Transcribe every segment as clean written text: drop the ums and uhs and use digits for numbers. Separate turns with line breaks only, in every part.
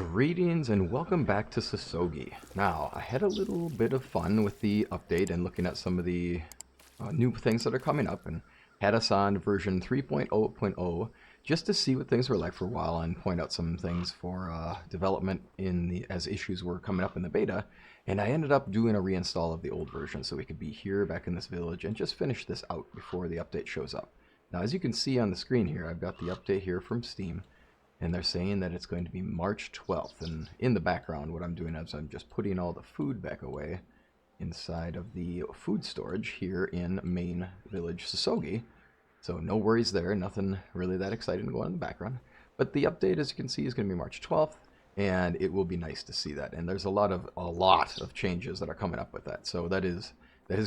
Greetings and welcome back to Kintsugi. Now, I had a little bit of fun with the update and looking at some of the new things that are coming up, and had us on version 3.0.0 just to see what things were like for a while and point out some things for development as issues were coming up in the beta. And I ended up doing a reinstall of the old version so we could be here back in this village and just finish this out before the update shows up. Now, as you can see on the screen here, I've got the update here from Steam. And they're saying that it's going to be March 12th. And in the background, what I'm doing is I'm just putting all the food back away inside of the food storage here in main village Kintsugi. So no worries there, nothing really that exciting going on in the background. But the update, as you can see, is going to be March 12th, and it will be nice to see that. And there's a lot of changes that are coming up with that. So that is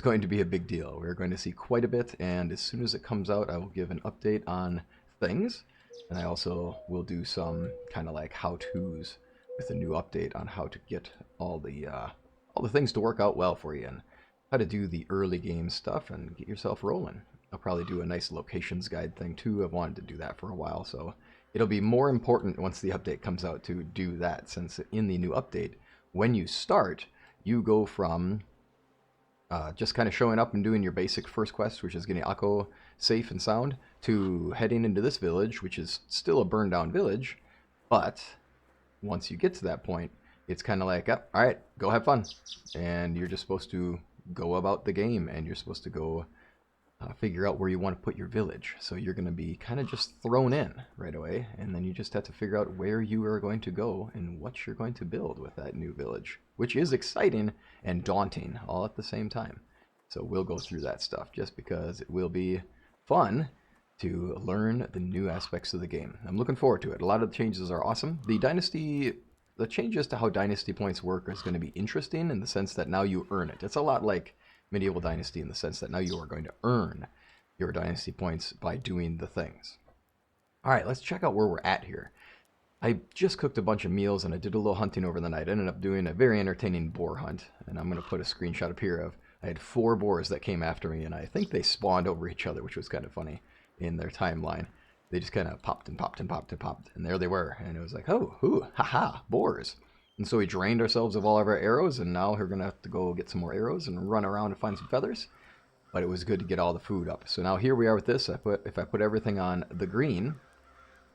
going to be a big deal. We're going to see quite a bit, and as soon as it comes out, I will give an update on things. And I also will do some kind of like how-tos with a new update on how to get all the things to work out well for you and how to do the early game stuff and get yourself rolling. I'll probably do a nice locations guide thing too. I've wanted to do that for a while, so it'll be more important once the update comes out to do that, since in the new update, when you start, you go from just kind of showing up and doing your basic first quest, which is getting Akko safe and sound, to heading into this village, which is still a burned down village, but once you get to that point, it's kind of like, oh, all right, go have fun. And you're just supposed to go about the game, and you're supposed to go figure out where you want to put your village. So you're going to be kind of just thrown in right away, and then you just have to figure out where you are going to go and what you're going to build with that new village, which is exciting and daunting all at the same time. So we'll go through that stuff just because it will be fun to learn the new aspects of the game. I'm looking forward to it. A lot of the changes are awesome. The changes to how Dynasty points work is going to be interesting in the sense that now you earn it. It's a lot like Medieval Dynasty in the sense that now you are going to earn your Dynasty points by doing the things. All right, let's check out where we're at here. I just cooked a bunch of meals and I did a little hunting over the night. I ended up doing a very entertaining boar hunt, and I'm going to put a screenshot up here of I had 4 boars that came after me, and I think they spawned over each other, which was kind of funny in their timeline. They just kind of popped and popped and popped and popped, and there they were. And it was like, oh, ooh, haha, boars. And so we drained ourselves of all of our arrows, and now we're going to have to go get some more arrows and run around and find some feathers. But it was good to get all the food up. So now here we are with this. If I put everything on the green,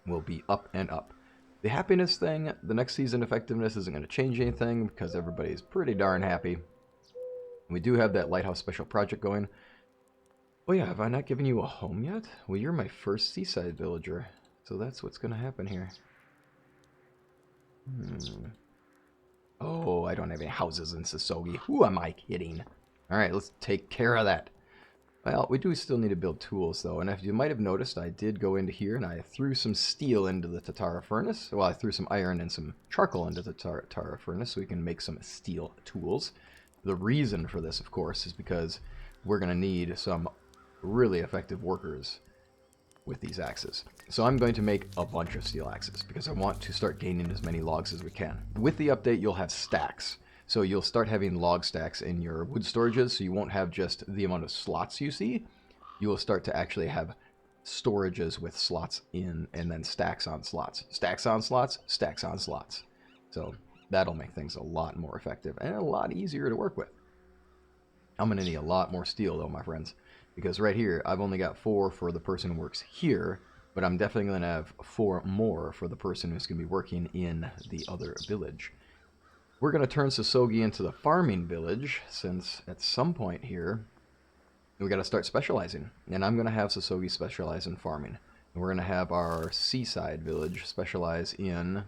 we'll be up and up. The happiness thing, the next season effectiveness isn't going to change anything because everybody's pretty darn happy. We do have that lighthouse special project going. Oh yeah, have I not given you a home yet? Well, you're my first seaside villager, so that's what's going to happen here. Oh, I don't have any houses in Kintsugi. Who am I kidding? Alright, let's take care of that. Well, we do still need to build tools, though, and if you might have noticed, I did go into here and I threw some steel into the Tatara furnace. Well, I threw some iron and some charcoal into the Tatara furnace so we can make some steel tools. The reason for this, of course, is because we're going to need some really effective workers with these axes. So I'm going to make a bunch of steel axes because I want to start gaining as many logs as we can. With the update, you'll have stacks. So you'll start having log stacks in your wood storages, so you won't have just the amount of slots you see. You will start to actually have storages with slots in, and then stacks on slots. Stacks on slots, stacks on slots. So that'll make things a lot more effective and a lot easier to work with. I'm going to need a lot more steel, though, my friends, because right here, I've only got 4 for the person who works here, but I'm definitely going to have 4 more for the person who's going to be working in the other village. We're going to turn Kintsugi into the farming village, since at some point here, we got to start specializing. And I'm going to have Kintsugi specialize in farming. And we're going to have our seaside village specialize in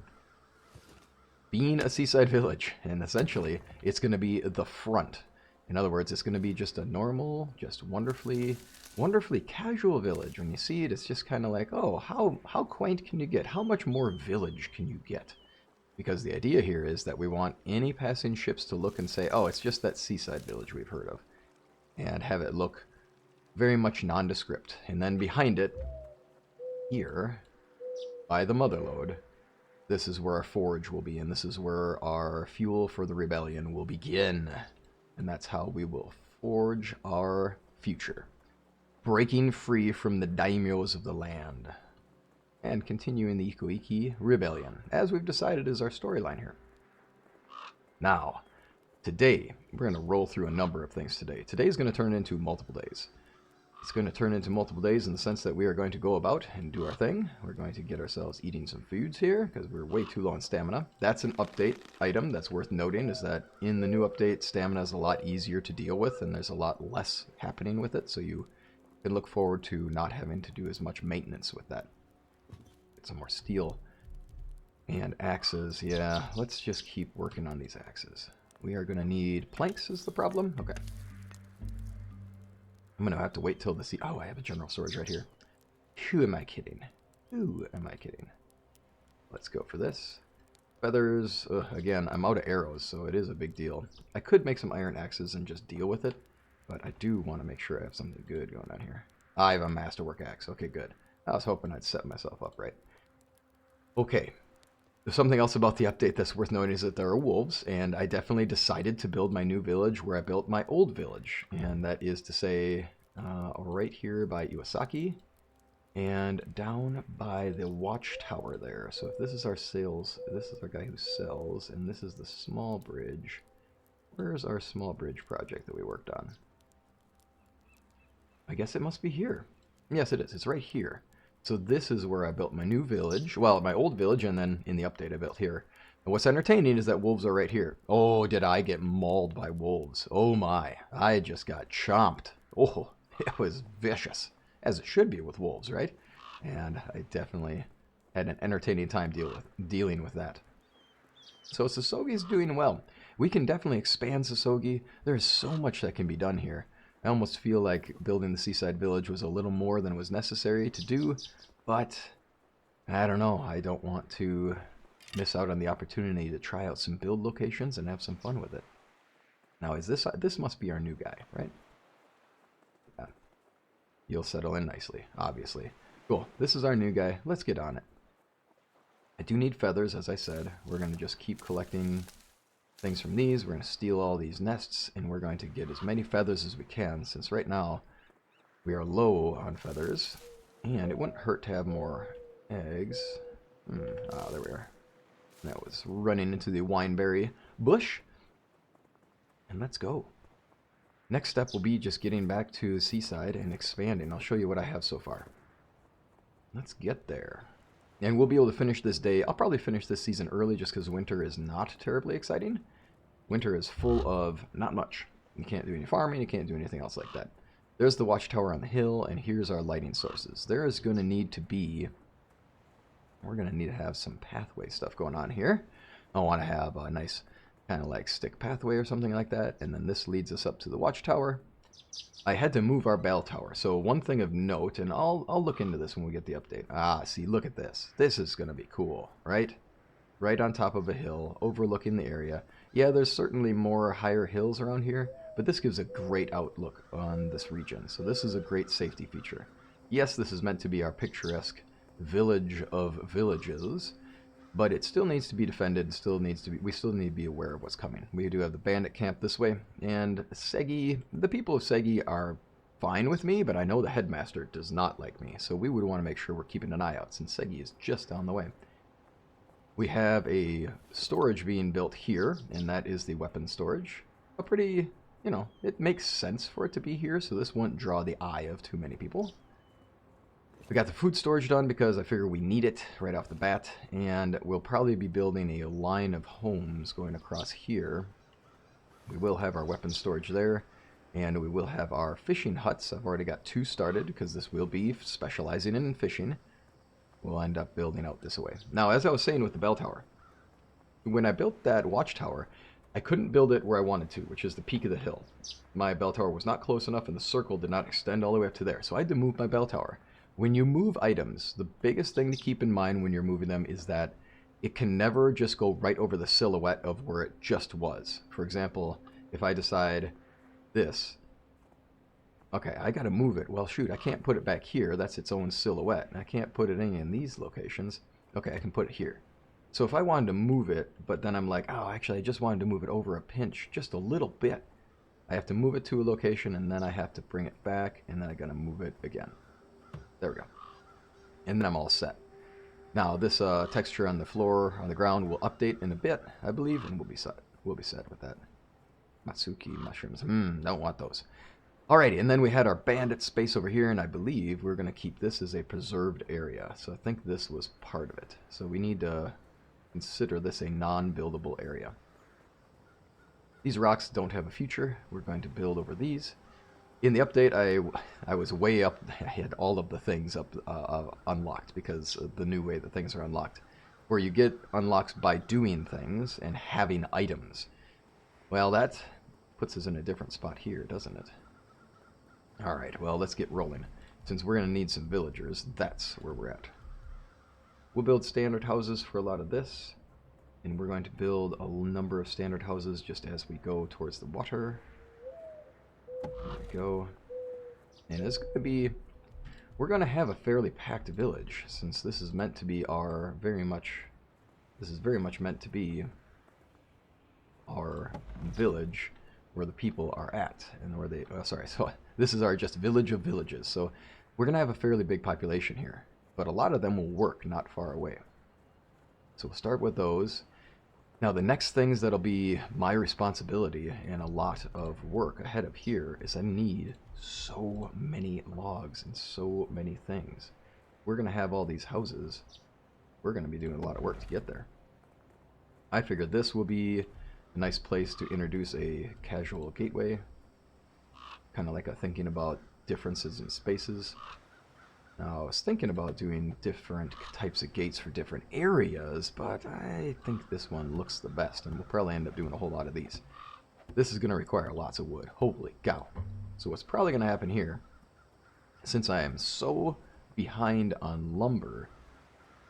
being a seaside village. And essentially, it's going to be the front. In other words, it's going to be just a normal, just wonderfully casual village. When you see it, it's just kind of like, oh, how quaint can you get? How much more village can you get? Because the idea here is that we want any passing ships to look and say, oh, it's just that seaside village we've heard of. And have it look very much nondescript. And then behind it, here, by the motherlode, this is where our forge will be. And this is where our fuel for the rebellion will begin. And that's how we will forge our future. Breaking free from the daimyos of the land. and continuing the Ikoiki Rebellion, as we've decided is our storyline here. Now, today, we're going to roll through a number of things today. Today's going to turn into multiple days. It's going to turn into multiple days in the sense that we are going to go about and do our thing. We're going to get ourselves eating some foods here because we're way too low on stamina. That's an update item that's worth noting, is that in the new update, stamina is a lot easier to deal with and there's a lot less happening with it, so you can look forward to not having to do as much maintenance with that. Get some more steel and axes. Yeah, let's just keep working on these axes. We are going to need planks is the problem. Okay. I'm going to have to wait till the sea. Oh, I have a general storage right here. Who am I kidding? Who am I kidding? Let's go for this. Feathers. Ugh, again, I'm out of arrows, so it is a big deal. I could make some iron axes and just deal with it, but I do want to make sure I have something good going on here. I have a masterwork axe. Okay, good. I was hoping I'd set myself up right. Okay. There's something else about the update that's worth noting is that there are wolves, and I definitely decided to build my new village where I built my old village, and that is to say right here by Iwasaki and down by the watchtower there. So if this is our sales, this is our guy who sells, and this is the small bridge. Where's our small bridge project that we worked on? I guess it must be here. Yes, it is. It's right here. So this is where I built my new village. Well, my old village, and then in the update I built here. And what's entertaining is that wolves are right here. Oh, did I get mauled by wolves. Oh my. I just got chomped. Oh, it was vicious. As it should be with wolves, right? And I definitely had an entertaining time dealing with that. So Sasogi's doing well. We can definitely expand Sasogi. There's so much that can be done here. I almost feel like building the Seaside Village was a little more than was necessary to do, but I don't know. I don't want to miss out on the opportunity to try out some build locations and have some fun with it. Now, is this must be our new guy, right? Yeah. You'll settle in nicely, obviously. Cool. This is our new guy. Let's get on it. I do need feathers, as I said. We're going to just keep collecting things from these. We're going to steal all these nests, and we're going to get as many feathers as we can, since right now we are low on feathers, and it wouldn't hurt to have more eggs. Ah, there we are. That was running into the wineberry bush, and let's go. Next step will be just getting back to Seaside and expanding. I'll show you what I have so far. Let's get there. And we'll be able to finish this day. I'll probably finish this season early just because winter is not terribly exciting. Winter is full of not much. You can't do any farming, you can't do anything else like that. There's the watchtower on the hill, and here's our lighting sources. There is going to need to be... We're going to need to have some pathway stuff going on here. I want to have a nice kind of like stick pathway or something like that. And then this leads us up to the watchtower. I had to move our bell tower. So one thing of note, and I'll look into this when we get the update. Ah, see, look at this. This is going to be cool, right? Right on top of a hill, overlooking the area. Yeah, there's certainly more higher hills around here, but this gives a great outlook on this region. So this is a great safety feature. Yes, this is meant to be our picturesque village of villages, but it still needs to be defended. We still need to be aware of what's coming. We do have the bandit camp this way, and Segi, the people of Segi are fine with me, but I know the headmaster does not like me, so we would want to make sure we're keeping an eye out, since Segi is just down the way. We have a storage being built here, and that is the weapon storage. A pretty, you know, it makes sense for it to be here, so this won't draw the eye of too many people. We got the food storage done because I figure we need it right off the bat, and we'll probably be building a line of homes going across here. We will have our weapon storage there, and we will have our fishing huts. I've already got 2 started because this will be specializing in fishing. We'll end up building out this way. Now, as I was saying with the bell tower, when I built that watchtower, I couldn't build it where I wanted to, which is the peak of the hill. My bell tower was not close enough, and the circle did not extend all the way up to there, so I had to move my bell tower. When you move items, the biggest thing to keep in mind when you're moving them is that it can never just go right over the silhouette of where it just was. For example, if I decide this, okay, I gotta move it. Well, shoot, I can't put it back here. That's its own silhouette. And I can't put it in these locations. Okay, I can put it here. So if I wanted to move it, but then I'm like, oh, actually, I just wanted to move it over a pinch, just a little bit. I have to move it to a location, and then I have to bring it back, and then I gotta move it again. There we go. And then I'm all set. Now this texture on the floor, on the ground, will update in a bit, I believe, and we'll be set. We'll be set with that. Matsuki mushrooms. Don't want those. Alrighty, and then we had our bandit space over here, and I believe we're going to keep this as a preserved area. So I think this was part of it. So we need to consider this a non-buildable area. These rocks don't have a future. We're going to build over these. In the update, I was way up. I had all of the things up unlocked because of the new way that things are unlocked, where you get unlocks by doing things and having items. Well, that puts us in a different spot here, doesn't it? All right. Well, let's get rolling. Since we're going to need some villagers, that's where we're at. We'll build standard houses for a lot of this, and we're going to build a number of standard houses just as we go towards the water. There we go. And it's going to be... We're going to have a fairly packed village, since this is meant to be our This is very much meant to be our village where the people are at, and where they... Oh, sorry. So this is our just village of villages. So we're going to have a fairly big population here, but a lot of them will work not far away. So we'll start with those. Now the next things that'll be my responsibility and a lot of work ahead of here is I need so many logs and so many things. We're going to have all these houses. We're going to be doing a lot of work to get there. I figured this will be a nice place to introduce a casual gateway. Kind of like thinking about differences in spaces. Now, I was thinking about doing different types of gates for different areas, but I think this one looks the best, and we'll probably end up doing a whole lot of these. This is going to require lots of wood. Holy cow. So what's probably going to happen here, since I am so behind on lumber,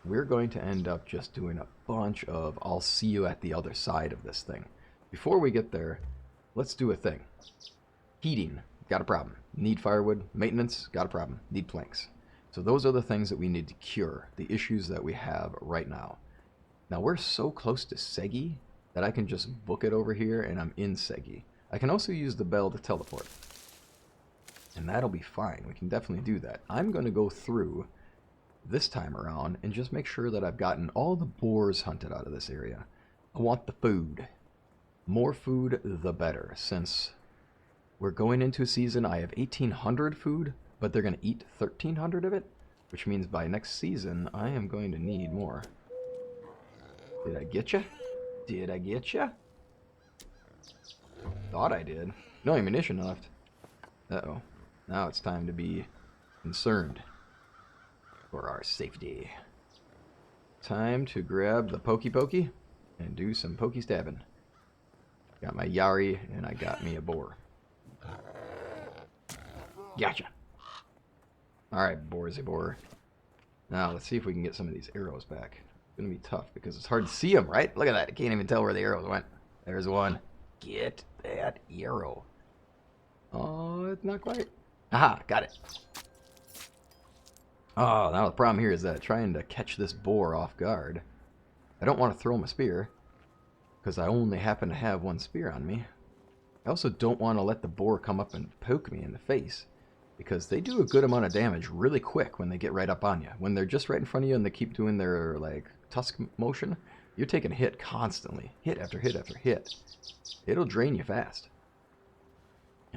we're going to end up just doing a bunch of I'll see you at the other side of this thing. Before we get there, let's do a thing. Heating, got a problem. Need firewood. Maintenance, got a problem. Need planks. So those are the things that we need to cure, the issues that we have right now. Now we're so close to Segi that I can just book it over here and I'm in Segi. I can also use the bell to teleport. And that'll be fine. We can definitely do that. I'm going to go through this time around and just make sure that I've gotten all the boars hunted out of this area. I want the food. More food, the better. Since we're going into a season, I have 1,800 food. But they're going to eat 1,300 of it, which means by next season, I am going to need more. Did I get you? Did I get you? Thought I did. No ammunition left. Uh-oh. Now it's time to be concerned for our safety. Time to grab the pokey pokey and do some pokey stabbing. Got my Yari, and I got me a boar. Gotcha. Alright, boarsy boar. Now, let's see if we can get some of these arrows back. It's going to be tough because it's hard to see them, right? Look at that. I can't even tell where the arrows went. There's one. Get that arrow. Oh, it's not quite. Aha, got it. Oh, now the problem here is that trying to catch this boar off guard. I don't want to throw him a spear because I only happen to have one spear on me. I also don't want to let the boar come up and poke me in the face, because they do a good amount of damage really quick when they get right up on you. When they're just right in front of you and they keep doing their tusk motion, you're taking a hit constantly. Hit after hit after hit. It'll drain you fast.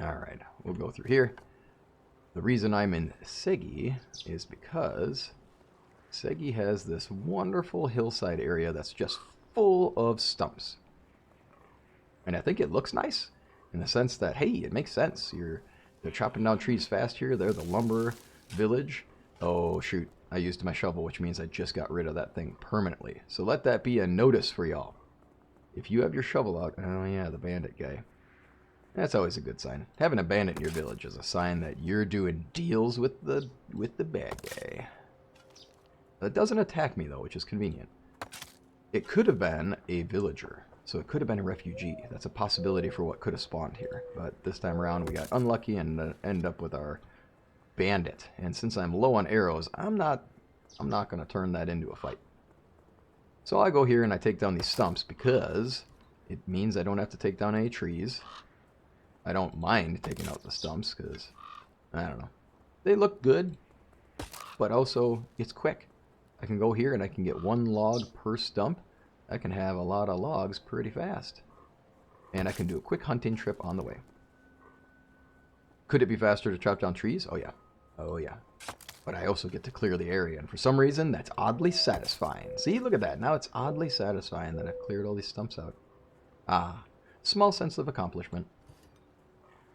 Alright, we'll go through here. The reason I'm in Segi is because Segi has this wonderful hillside area that's just full of stumps. And I think it looks nice in the sense that, hey, it makes sense. They're chopping down trees fast here. They're the lumber village. Oh, shoot. I used my shovel, which means I just got rid of that thing permanently. So let that be a notice for y'all. If you have your shovel out... Oh, yeah, the bandit guy. That's always a good sign. Having a bandit in your village is a sign that you're doing deals with the bad guy. That doesn't attack me, though, which is convenient. It could have been a villager. So it could have been a refugee. That's a possibility for what could have spawned here. But this time around we got unlucky and end up with our bandit. And since I'm low on arrows, I'm not going to turn that into a fight. So I go here and I take down these stumps because it means I don't have to take down any trees. I don't mind taking out the stumps because, I don't know. They look good, but also it's quick. I can go here and I can get 1 log per stump. I can have a lot of logs pretty fast. And I can do a quick hunting trip on the way. Could it be faster to chop down trees? Oh yeah. Oh yeah. But I also get to clear the area, and for some reason, that's oddly satisfying. See, look at that. Now it's oddly satisfying that I've cleared all these stumps out. Ah, small sense of accomplishment.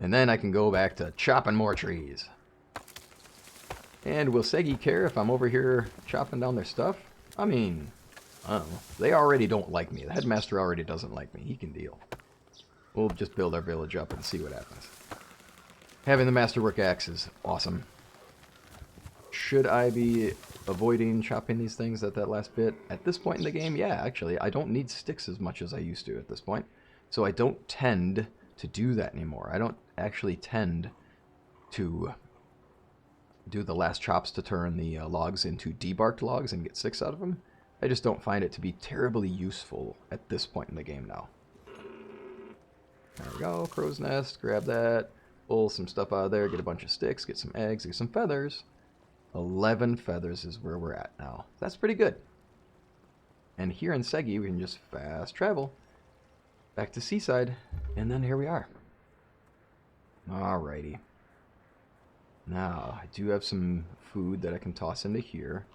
And then I can go back to chopping more trees. And will Segi care if I'm over here chopping down their stuff? I mean, I don't know. They already don't like me. The headmaster already doesn't like me. He can deal. We'll just build our village up and see what happens. Having the masterwork axe is awesome. Should I be avoiding chopping these things at that last bit? At this point in the game, yeah, actually. I don't need sticks as much as I used to at this point. So I don't tend to do that anymore. I don't actually tend to do the last chops to turn the logs into debarked logs and get sticks out of them. I just don't find it to be terribly useful at this point in the game now. There we go, crow's nest, grab that, pull some stuff out of there, get a bunch of sticks, get some eggs, get some feathers. 11 feathers is where we're at now. That's pretty good. And here in Segi, we can just fast travel back to Seaside, and then here we are. Alrighty. Now, I do have some food that I can toss into here.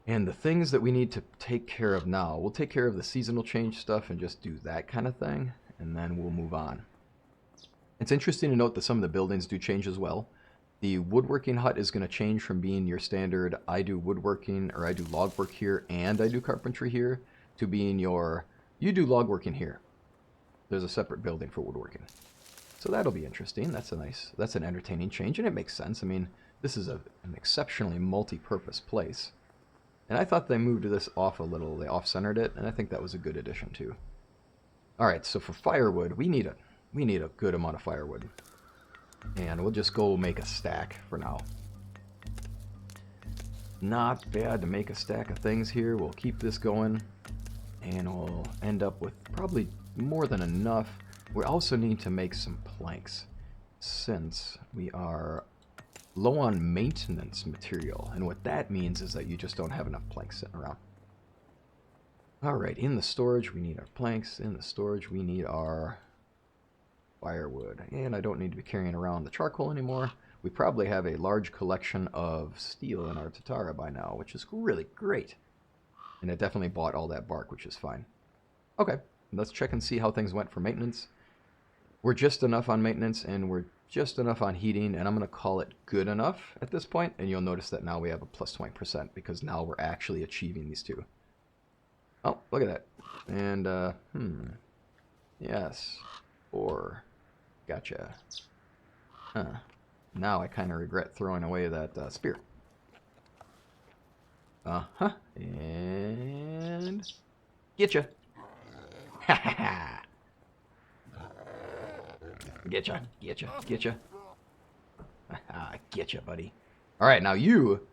And the things that we need to take care of now, we'll take care of the seasonal change stuff and just do that kind of thing, and then we'll move on. It's interesting to note that some of the buildings do change as well. The woodworking hut is going to change from being your standard, I do woodworking, or I do log work here, and I do carpentry here, to being your, you do log working here. There's a separate building for woodworking. So that'll be interesting. That's an entertaining change, and it makes sense. I mean, this is an exceptionally multi-purpose place. And I thought they moved this off a little, they off-centered it, and I think that was a good addition too. Alright, so for firewood, we need a good amount of firewood. And we'll just go make a stack for now. Not bad to make a stack of things here. We'll keep this going. And we'll end up with probably more than enough. We also need to make some planks, since we are low on maintenance material. And what that means is that you just don't have enough planks sitting around. Alright, in the storage we need our planks. In the storage we need our firewood, and I don't need to be carrying around the charcoal anymore. We probably have a large collection of steel in our Tatara by now, which is really great. And it definitely bought all that bark, which is fine. Okay, let's check and see how things went for maintenance. We're just enough on maintenance, and we're just enough on heating, and I'm going to call it good enough at this point, and you'll notice that now we have a plus 20%, because now we're actually achieving these two. Oh, look at that. And, yes. Or, gotcha. Huh. Now I kind of regret throwing away that spear. Uh-huh. And... getcha. Ha ha ha. Getcha, getcha, getcha. Haha, getcha, buddy. Alright, now you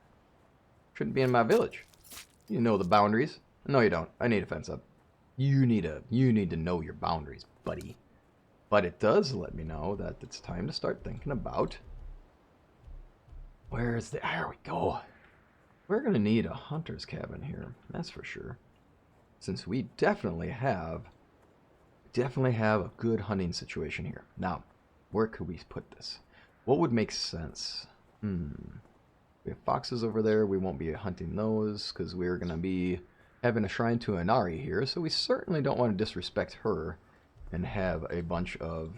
shouldn't be in my village. You know the boundaries. No, you don't. I need a fence up. You need to know your boundaries, buddy. But it does let me know that it's time to start thinking about... where's the... there we go. We're going to need a hunter's cabin here. That's for sure. Since we definitely have a good hunting situation here. Now, where could we put this? What would make sense? We have foxes over there. We won't be hunting those because we're going to be having a shrine to Inari here. So we certainly don't want to disrespect her and have a bunch of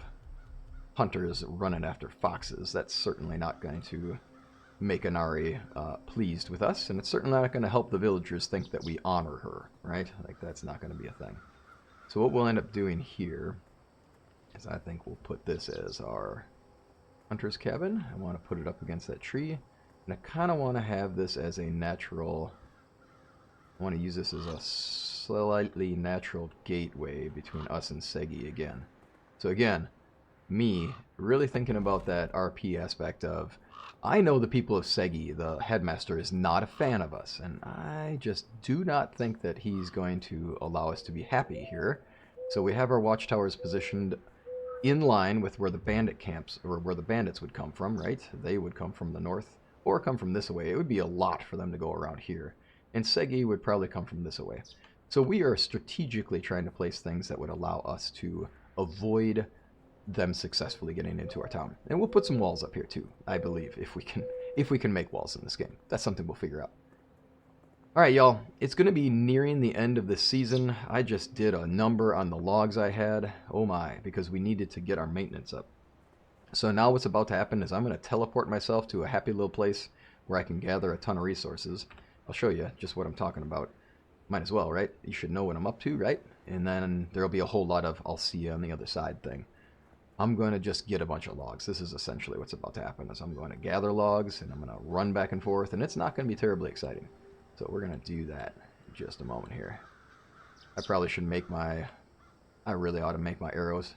hunters running after foxes. That's certainly not going to make Inari pleased with us, and it's certainly not going to help the villagers think that we honor her, right? Like, that's not going to be a thing. So what we'll end up doing here is I think we'll put this as our hunter's cabin. I want to put it up against that tree, and I kind of want to have this as a natural... I want to use this as a slightly natural gateway between us and Segi again. So again, me really thinking about that RP aspect of, I know the people of Segi, the headmaster, is not a fan of us, and I just do not think that he's going to allow us to be happy here. So we have our watchtowers positioned in line with where the bandit camps, or where the bandits would come from, right? They would come from the north, or come from this way. It would be a lot for them to go around here. and Segi would probably come from this away. So we are strategically trying to place things that would allow us to avoid them successfully getting into our town. And we'll put some walls up here too, I believe, if we can make walls in this game. That's something we'll figure out. Alright, y'all, it's going to be nearing the end of this season. I just did a number on the logs I had. Oh my, because we needed to get our maintenance up. So now what's about to happen is I'm going to teleport myself to a happy little place where I can gather a ton of resources. I'll show you just what I'm talking about. Might as well, right? You should know what I'm up to, right? And then there'll be a whole lot of I'll see you on the other side thing. I'm going to just get a bunch of logs. This is essentially what's about to happen. Is I'm going to gather logs and I'm going to run back and forth, and it's not going to be terribly exciting. So we're going to do that in just a moment here. I probably should make my... I really ought to make my arrows.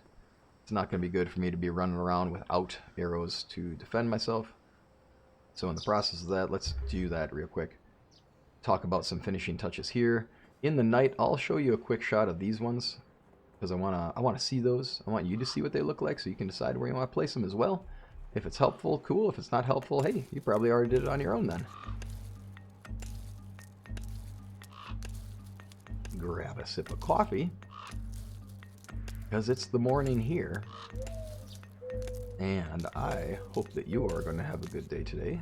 It's not going to be good for me to be running around without arrows to defend myself. So in the process of that, let's do that real quick. Talk about some finishing touches here. In the night, I'll show you a quick shot of these ones, because I want to see those. I want you to see what they look like so you can decide where you want to place them as well. If it's helpful, cool. If it's not helpful, hey, you probably already did it on your own then. Grab a sip of coffee, because it's the morning here, and I hope that you are going to have a good day today,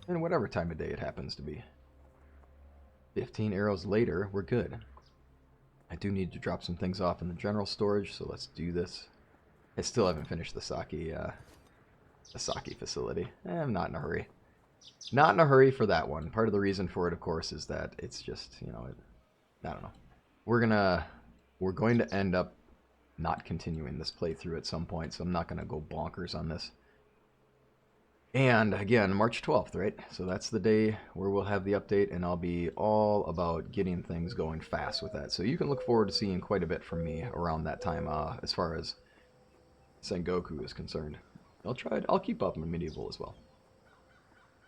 and whatever time of day it happens to be. 15 arrows later, we're good. I do need to drop some things off in the general storage, so let's do this. I still haven't finished the sake facility. I'm not in a hurry. Not in a hurry for that one. Part of the reason for it, of course, is that it's just, you know, I don't know. We're going to end up not continuing this playthrough at some point, so I'm not going to go bonkers on this. And again, March 12th, right? So that's the day where we'll have the update, and I'll be all about getting things going fast with that. So you can look forward to seeing quite a bit from me around that time, as far as Sengoku is concerned. I'll keep up in medieval as well.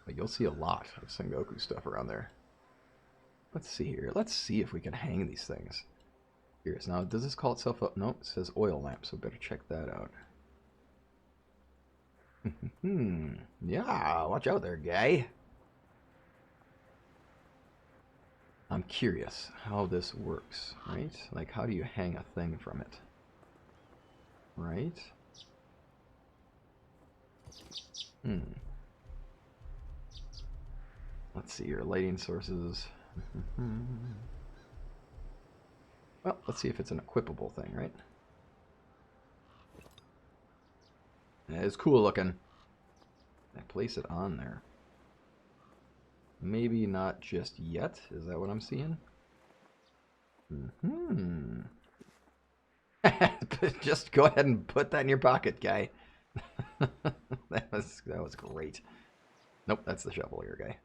But you'll see a lot of Sengoku stuff around there. Let's see here. Let's see if we can hang these things. Here's now. Does this call itself up? No, it says oil lamp, so better check that out. Yeah, watch out there, guy. I'm curious how this works, right? Like, how do you hang a thing from it? Right? Let's see your lighting sources. Well, let's see if it's an equipable thing, right? It's cool looking. I place it on there. Maybe not just yet. Is that what I'm seeing? Just go ahead and put that in your pocket, guy. that was great. Nope, that's the shovel here, guy.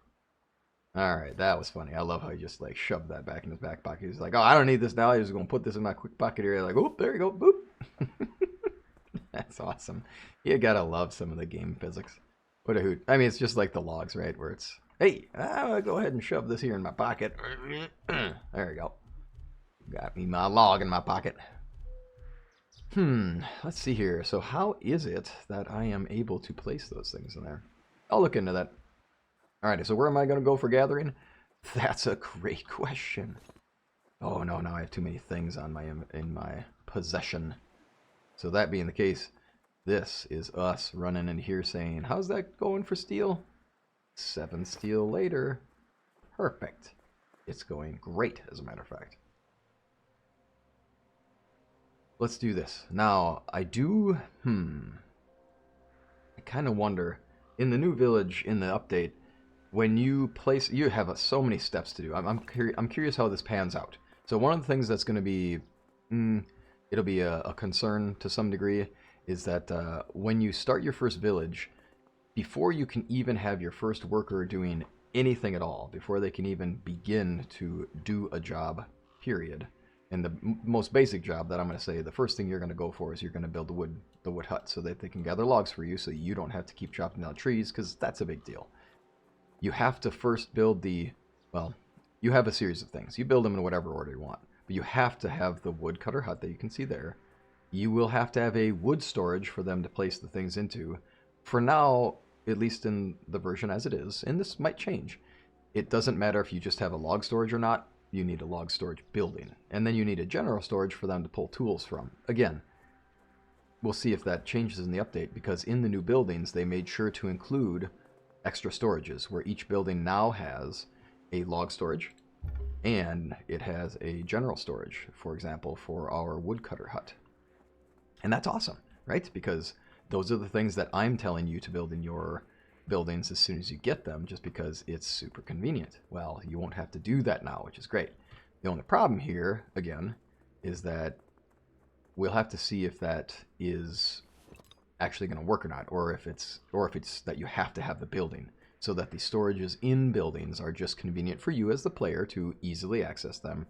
Alright, that was funny. I love how he just like shoved that back in his back pocket. He's like, oh, I don't need this now. He's just going to put this in my quick pocket here. Like, oop, there you go. Boop. That's awesome. You gotta love some of the game physics. What a hoot. I mean, it's just like the logs, right? Where it's, hey, I'll go ahead and shove this here in my pocket. There we go. Got me my log in my pocket. Let's see here. So how is it that I am able to place those things in there? I'll look into that. Alright, so where am I going to go for gathering? That's a great question. Oh no, now I have too many things on in my possession. So that being the case, this is us running in here saying, how's that going for steel? 7 steel later. Perfect. It's going great, as a matter of fact. Let's do this. Now, I do, I kind of wonder, in the new village, in the update, when you place, you have so many steps to do. I'm curious how this pans out. So one of the things that's going to be, it'll be a concern to some degree, is that when you start your first village, before you can even have your first worker doing anything at all, before they can even begin to do a job, period. And the most basic job that I'm going to say, the first thing you're going to go for is you're going to build the wood hut so that they can gather logs for you, so you don't have to keep chopping down trees, because that's a big deal. You have to first build well, you have a series of things. You build them in whatever order you want. But you have to have the woodcutter hut that you can see there. You will have to have a wood storage for them to place the things into. For now, at least in the version as it is, and this might change, it doesn't matter if you just have a log storage or not. You need a log storage building. And then you need a general storage for them to pull tools from. Again, we'll see if that changes in the update, because in the new buildings, they made sure to include extra storages, where each building now has a log storage, and it has a general storage, for example, for our woodcutter hut. And that's awesome, right? Because those are the things that I'm telling you to build in your buildings as soon as you get them, just because it's super convenient. Well, you won't have to do that now, which is great. The only problem here, again, is that we'll have to see if that is actually going to work or not, or if it's that you have to have the building, so that the storages in buildings are just convenient for you as the player to easily access them,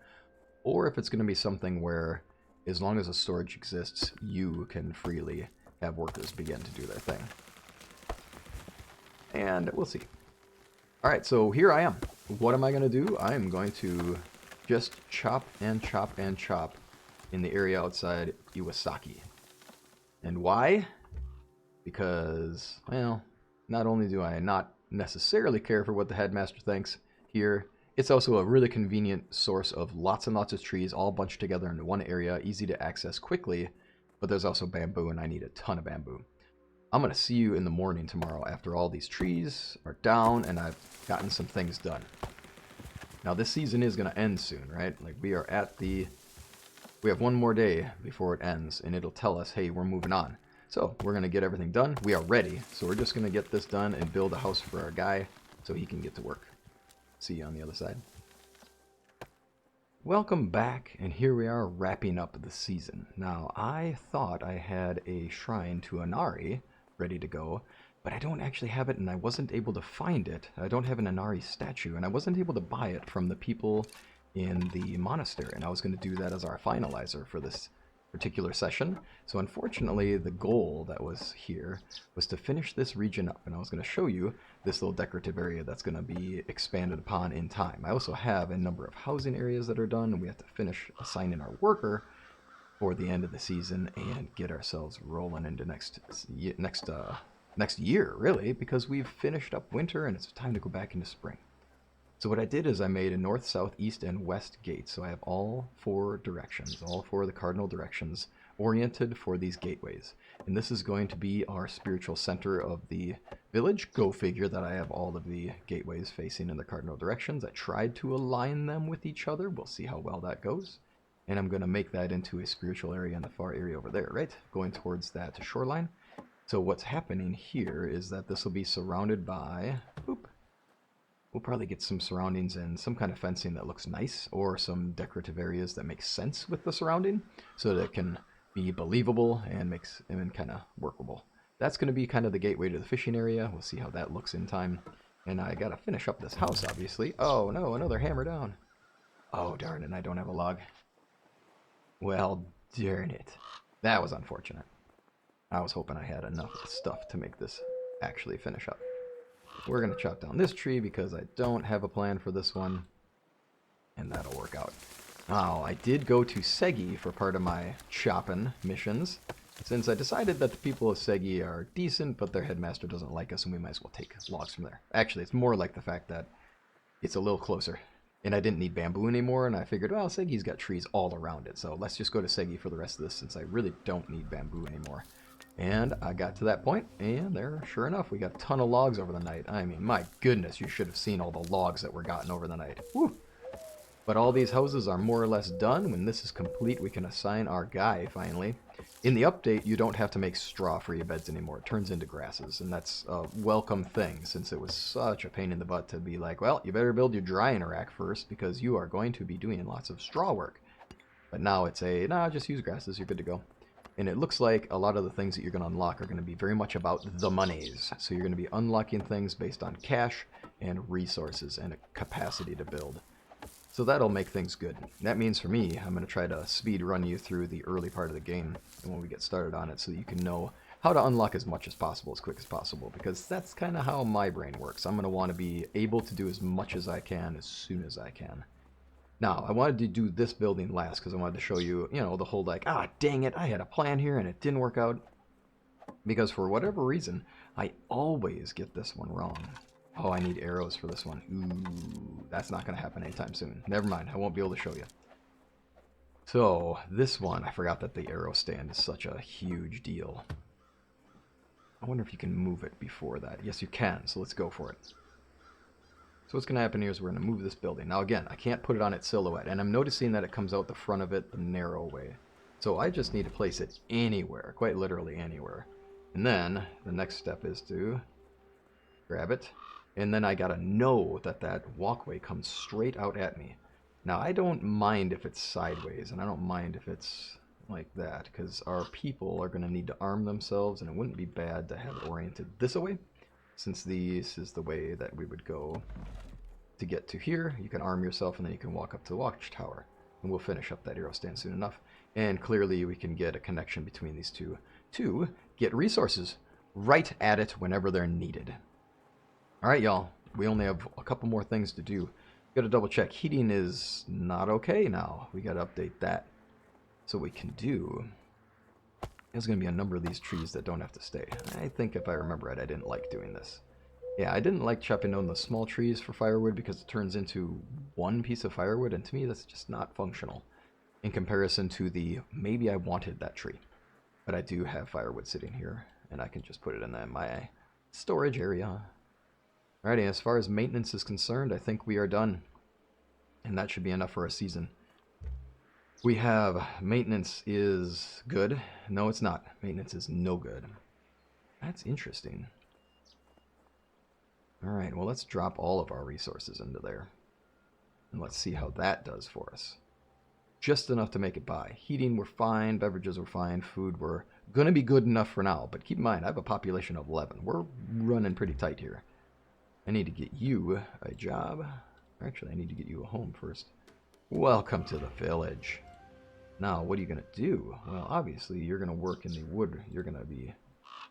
or if it's going to be something where, as long as a storage exists, you can freely have workers begin to do their thing. And we'll see. Alright, so here I am. What am I going to do? I'm going to just chop and chop and chop in the area outside Iwasaki. And why? Because, well, not only do I not necessarily care for what the headmaster thinks here, it's also a really convenient source of lots and lots of trees all bunched together into one area, easy to access quickly, but there's also bamboo, and I need a ton of bamboo. I'm going to see you in the morning tomorrow after all these trees are down and I've gotten some things done. Now, this season is going to end soon, right? Like, we have one more day before it ends, and it'll tell us, hey, we're moving on. So we're going to get everything done. We are ready. So we're just going to get this done and build a house for our guy so he can get to work. See you on the other side. Welcome back, and here we are wrapping up the season. Now, I thought I had a shrine to Inari ready to go, but I don't actually have it, and I wasn't able to find it. I don't have an Inari statue, and I wasn't able to buy it from the people in the monastery, and I was going to do that as our finalizer for this particular session. So unfortunately, the goal that was here was to finish this region up, and I was going to show you this little decorative area that's going to be expanded upon in time. I also have a number of housing areas that are done, and we have to finish assigning our worker for the end of the season and get ourselves rolling into next year, really, because we've finished up winter and it's time to go back into spring. So what I did is I made a north, south, east, and west gate. So I have all four directions, all four of the cardinal directions oriented for these gateways. And this is going to be our spiritual center of the village. Go figure that I have all of the gateways facing in the cardinal directions. I tried to align them with each other. We'll see how well that goes. And I'm going to make that into a spiritual area in the far area over there, right? Going towards that shoreline. So what's happening here is that this will be surrounded by... Boop. We'll probably get some surroundings and some kind of fencing that looks nice, or some decorative areas that make sense with the surrounding, so that it can be believable and kind of workable. That's going to be kind of the gateway to the fishing area. We'll see how that looks in time. And I got to finish up this house, obviously. Oh no, another hammer down. Oh darn it, I don't have a log. Well, darn it. That was unfortunate. I was hoping I had enough stuff to make this actually finish up. We're going to chop down this tree because I don't have a plan for this one. And that'll work out. Now, I did go to Segi for part of my chopping missions, since I decided that the people of Segi are decent, but their headmaster doesn't like us, and we might as well take logs from there. Actually, it's more like the fact that it's a little closer. And I didn't need bamboo anymore, and I figured, well, Segi's got trees all around it, so let's just go to Segi for the rest of this, since I really don't need bamboo anymore. And I got to that point, and there, sure enough, we got a ton of logs over the night. I mean, my goodness, you should have seen all the logs that were gotten over the night. Woo! But all these houses are more or less done. When this is complete, we can assign our guy, finally. In the update, you don't have to make straw for your beds anymore. It turns into grasses, and that's a welcome thing, since it was such a pain in the butt to be like, well, you better build your drying rack first, because you are going to be doing lots of straw work. But now it's just use grasses, you're good to go. And it looks like a lot of the things that you're going to unlock are going to be very much about the monies. So you're going to be unlocking things based on cash and resources and a capacity to build. So that'll make things good. That means for me, I'm going to try to speed run you through the early part of the game and when we get started on it, so that you can know how to unlock as much as possible, as quick as possible, because that's kind of how my brain works. I'm going to want to be able to do as much as I can as soon as I can. Now, I wanted to do this building last because I wanted to show you, the whole like, dang it, I had a plan here and it didn't work out. Because for whatever reason, I always get this one wrong. Oh, I need arrows for this one. Ooh, that's not going to happen anytime soon. Never mind, I won't be able to show you. So, this one, I forgot that the arrow stand is such a huge deal. I wonder if you can move it before that. Yes, you can, so let's go for it. So what's going to happen here is we're going to move this building. Now again, I can't put it on its silhouette, and I'm noticing that it comes out the front of it the narrow way. So I just need to place it anywhere, quite literally anywhere. And then the next step is to grab it, and then I got to know that that walkway comes straight out at me. Now I don't mind if it's sideways, and I don't mind if it's like that, because our people are going to need to arm themselves, and it wouldn't be bad to have it oriented this way, since this is the way that we would go to get to here. You can arm yourself, and then you can walk up to the watchtower, and we'll finish up that arrow stand soon enough. And clearly we can get a connection between these two to get resources right at it whenever they're needed. Alright, y'all, we only have a couple more things to do. Got to double check. Heating is not okay now. We got to update that. So what we can do, there's going to be a number of these trees that don't have to stay. I think if I remember right, I didn't like doing this. Yeah, I didn't like chopping down the small trees for firewood because it turns into one piece of firewood, and to me that's just not functional in comparison to the maybe I wanted that tree. But I do have firewood sitting here, and I can just put it in my storage area. Alrighty, as far as maintenance is concerned, I think we are done. And that should be enough for a season. We have maintenance is good. No, it's not. Maintenance is no good. That's interesting. Alright, well, let's drop all of our resources into there. And let's see how that does for us. Just enough to make it by. Heating, we're fine. Beverages, we're fine. Food, we're going to be good enough for now. But keep in mind, I have a population of 11. We're running pretty tight here. I need to get you a job. Actually, I need to get you a home first. Welcome to the village. Now, what are you going to do? Well, obviously, you're going to work in the wood. You're going to be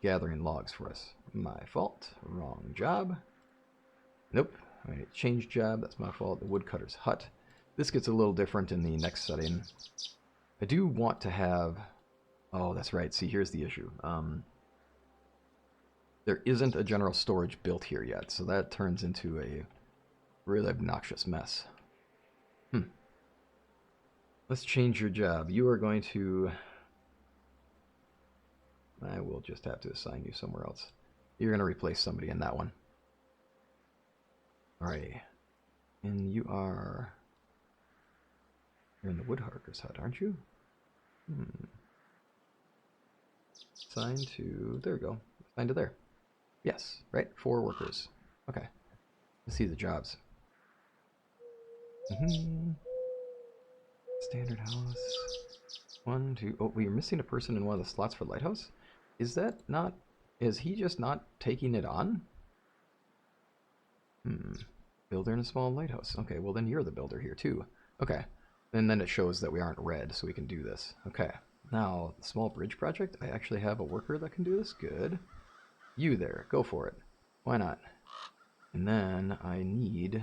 gathering logs for us. My fault. Wrong job. Nope. I need to change job. That's my fault. The woodcutter's hut. This gets a little different in the next setting. I do want to have... Oh, that's right. See, here's the issue. There isn't a general storage built here yet, so that turns into a really obnoxious mess. Let's change your job. You are going to... I will just have to assign you somewhere else. You're going to replace somebody in that one. Alrighty. And you are... You're in the woodharker's hut, aren't you? Assign to... There we go. Assign to there. Yes, right? 4 workers. Okay. Let's see the jobs. Standard house. 1, 2... Oh, we're missing a person in one of the slots for lighthouse? Is that not... Is he just not taking it on? Builder in a small lighthouse. Okay, well then you're the builder here too. Okay. And then it shows that we aren't red, so we can do this. Okay. Now, the small bridge project, I actually have a worker that can do this. Good. You there. Go for it. Why not? And then I need...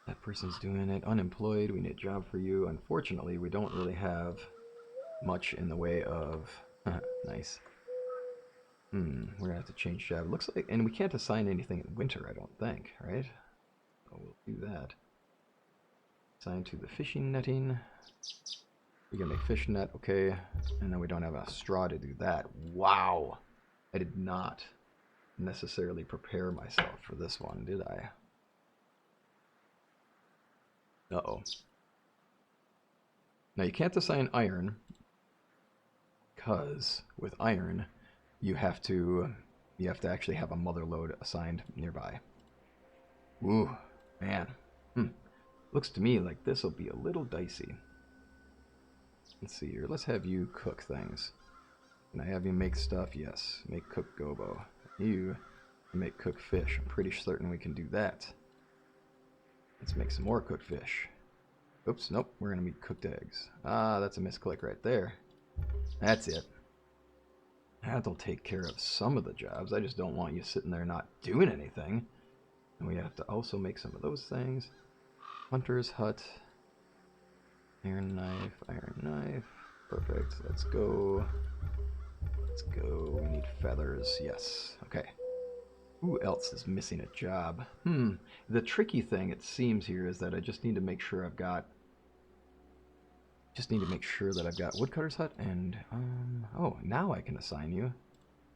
That person's doing it. Unemployed. We need a job for you. Unfortunately, we don't really have much in the way of... Nice. We're going to have to change job. Looks like... And we can't assign anything in winter, I don't think, right? So we'll do that. Assign to the fishing netting. We can make fish net, okay. And then we don't have a straw to do that. Wow! I did not necessarily prepare myself for this one, did I? Uh-oh. Now you can't assign iron, because with iron, you have to actually have a mother lode assigned nearby. Ooh, man. Looks to me like this will be a little dicey. Let's see here. Let's have you cook things. Can I have you make stuff? Yes. Make cooked gobo. You make cooked fish. I'm pretty certain we can do that. Let's make some more cooked fish. Oops, nope. We're going to make cooked eggs. Ah, that's a misclick right there. That's it. That'll take care of some of the jobs. I just don't want you sitting there not doing anything. And we have to also make some of those things. Hunter's hut. Iron knife, iron knife. Perfect. Let's go. Let's go. We need feathers. Yes. Okay. Who else is missing a job? The tricky thing, it seems here, is that I just need to make sure I've got... Woodcutter's Hut and... Oh, now I can assign you.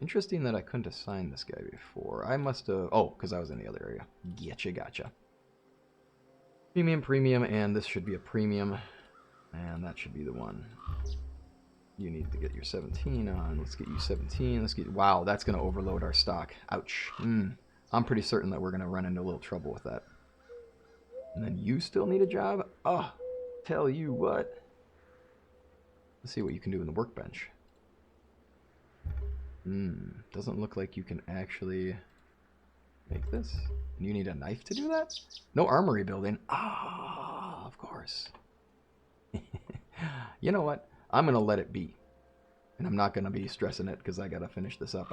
Interesting that I couldn't assign this guy before. I must have... Oh, because I was in the other area. Gotcha. Premium, and this should be a premium. And that should be the one. You need to get your 17 on. Let's get you 17. Wow, that's going to overload our stock. Ouch. I'm pretty certain that we're going to run into a little trouble with that. And then you still need a job? Oh, tell you what. Let's see what you can do in the workbench. Doesn't look like you can actually make this. And you need a knife to do that? No armory building. Ah, of course. You know what? I'm going to let it be. And I'm not going to be stressing it because I got to finish this up.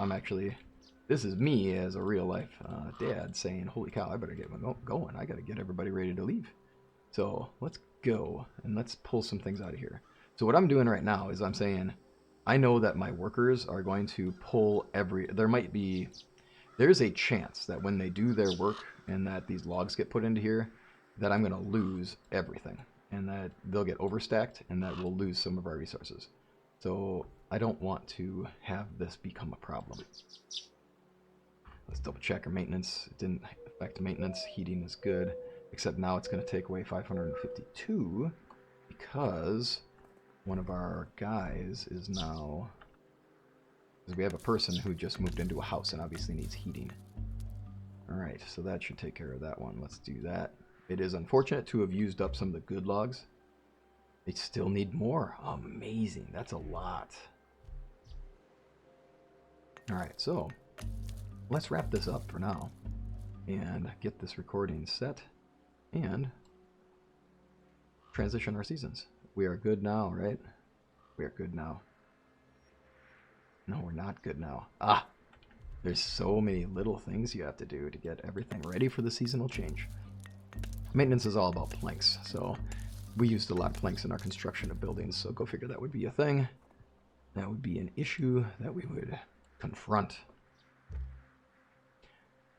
This is me as a real life dad saying, holy cow, I better get going. I got to get everybody ready to leave. So let's go and let's pull some things out of here. So what I'm doing right now is I'm saying, I know that my workers are going to pull there's a chance that when they do their work and that these logs get put into here, that I'm going to lose everything. And that they'll get overstacked, and that we'll lose some of our resources. So I don't want to have this become a problem. Let's double check our maintenance. It didn't affect maintenance. Heating is good, except now it's going to take away 552 because one of our guys is now... Because we have a person who just moved into a house and obviously needs heating. Alright, so that should take care of that one. Let's do that. It is unfortunate to have used up some of the good logs. They still need more. Amazing. That's a lot. Alright, so let's wrap this up for now and get this recording set and transition our seasons. We are good now, right? We are good now. No, we're not good now. There's so many little things you have to do to get everything ready for the seasonal change. Maintenance is all about planks, so we used a lot of planks in our construction of buildings, so go figure that would be a thing. That would be an issue that we would confront.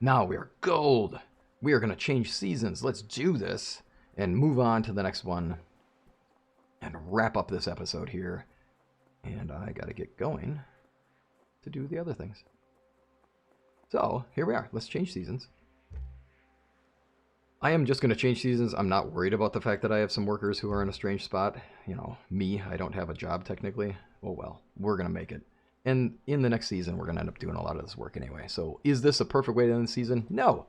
Now we are gold. We are going to change seasons. Let's do this and move on to the next one and wrap up this episode here. And I got to get going to do the other things. So here we are. Let's change seasons. I am just going to change seasons. I'm not worried about the fact that I have some workers who are in a strange spot. You know, me, I don't have a job technically. Oh well, we're going to make it. And in the next season, we're going to end up doing a lot of this work anyway. So is this a perfect way to end the season? No.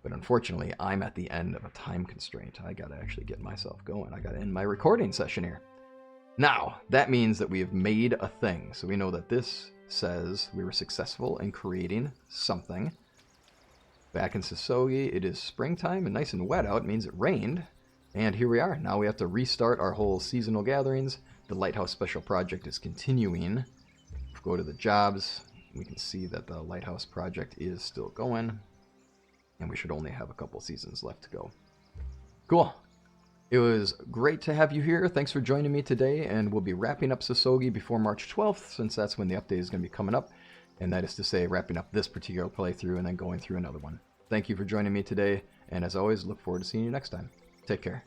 But unfortunately, I'm at the end of a time constraint. I got to actually get myself going. I got to end my recording session here. Now, that means that we have made a thing. So we know that this says we were successful in creating something. Back in Seaside, it is springtime and nice and wet out. It means it rained. And here we are. Now we have to restart our whole seasonal gatherings. The Lighthouse Special Project is continuing. Go to the jobs. We can see that the Lighthouse project is still going. And we should only have a couple seasons left to go. Cool. It was great to have you here. Thanks for joining me today. And we'll be wrapping up Seaside before March 12th, since that's when the update is going to be coming up. And that is to say, wrapping up this particular playthrough and then going through another one. Thank you for joining me today. And as always, look forward to seeing you next time. Take care.